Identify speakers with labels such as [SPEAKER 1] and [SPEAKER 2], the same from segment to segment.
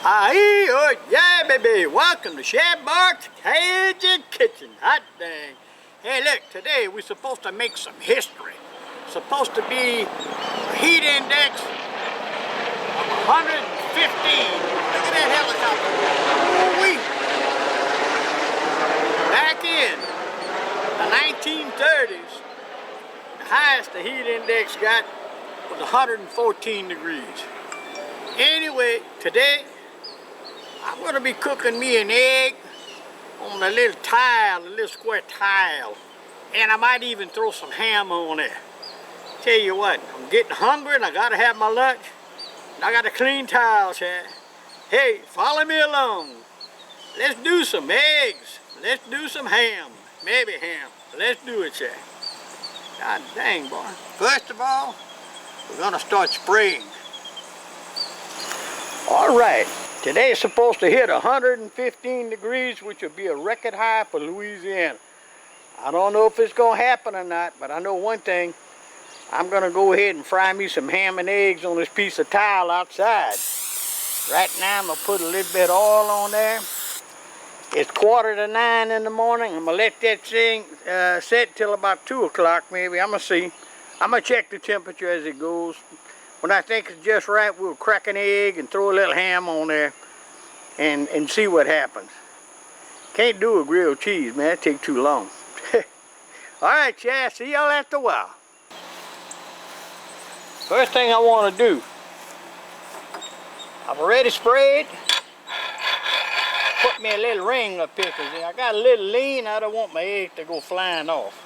[SPEAKER 1] Aye, oh yeah, baby. Welcome to Chef Bourque's Cajun Kitchen. Hot dang. Hey, look, today we're supposed to make some history. Supposed to be a heat index of 115. Look at that helicopter. Woo-wee. Back in the 1930s, the highest the heat index got was 114 degrees. Anyway, today I'm going to be cooking me an egg on a little tile, a little square tile. And I might even throw some ham on there. Tell you what, I'm getting hungry and I got to have my lunch. And I got to clean tiles here. Hey, follow me along. Let's do some eggs. Let's do some ham. Maybe ham. Let's do it, Chad. God dang, boy. First of all, we're going to start spraying. All right. Today is supposed to hit 115 degrees, which will be a record high for Louisiana. I don't know if it's going to happen or not, but I know one thing. I'm going to go ahead and fry me some ham and eggs on this piece of tile outside. Right now, I'm going to put a little bit of oil on there. It's 8:45 in the morning. I'm going to let that thing set till about 2 o'clock maybe. I'm going to see. I'm going to check the temperature as it goes. When I think it's just right, we'll crack an egg and throw a little ham on there and see what happens. Can't do a grilled cheese, man. It takes too long. All right, Chad. See y'all after a while. First thing I want to do, I've already sprayed. Put me a little ring up here because I got a little lean. I don't want my egg to go flying off.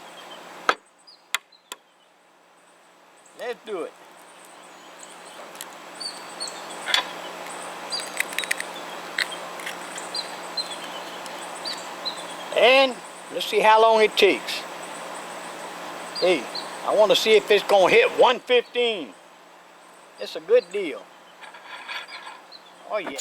[SPEAKER 1] Let's do it. And let's see how long it takes. Hey, I want to see if it's going to hit 115. It's a good deal. Oh, yeah.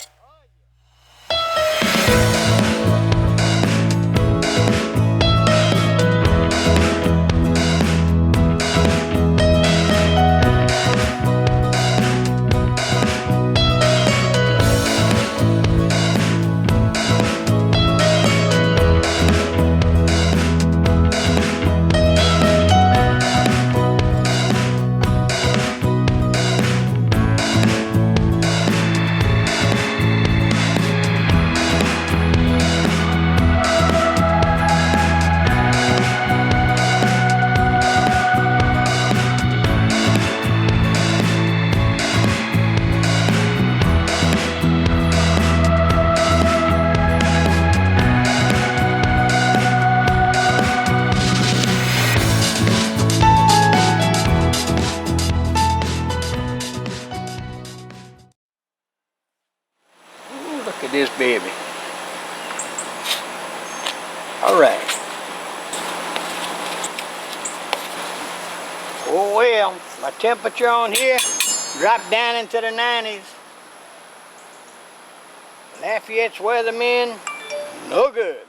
[SPEAKER 1] Look at this baby. All right. Oh well, my temperature on here dropped down into the 90s. Lafayette's weathermen, no good.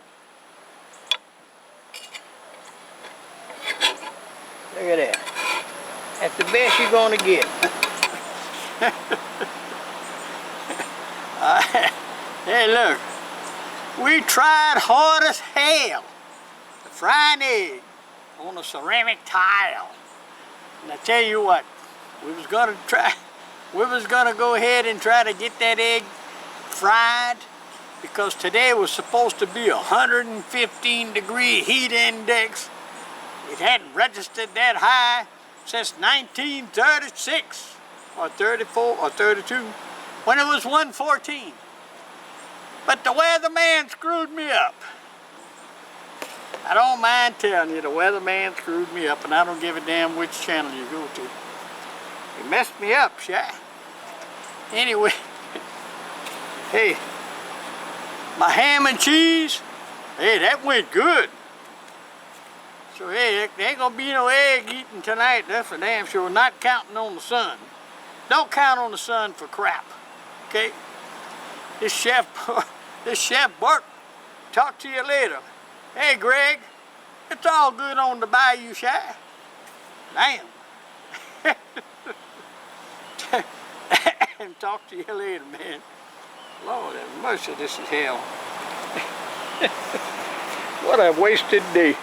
[SPEAKER 1] Look at that. That's the best you're gonna get. Hey, look, we tried hard as hell to fry an egg on a ceramic tile. And I tell you what, we was gonna go ahead and try to get that egg fried because today was supposed to be 115 degree heat index. It hadn't registered that high since 1936 or 34 or 32 when it was 114. But the weatherman screwed me up. I don't mind telling you, the weatherman screwed me up, and I don't give a damn which channel you go to. He messed me up, Shy. Anyway, hey, my ham and cheese, hey, that went good. So, hey, there ain't gonna be no egg eating tonight, that's for damn sure. Not counting on the sun. Don't count on the sun for crap, okay? This Chef Bourque, talk to you later. Hey, Greg, it's all good on the bayou, Shy. Damn. And talk to you later, man. Lord have mercy, this is hell. What a wasted day.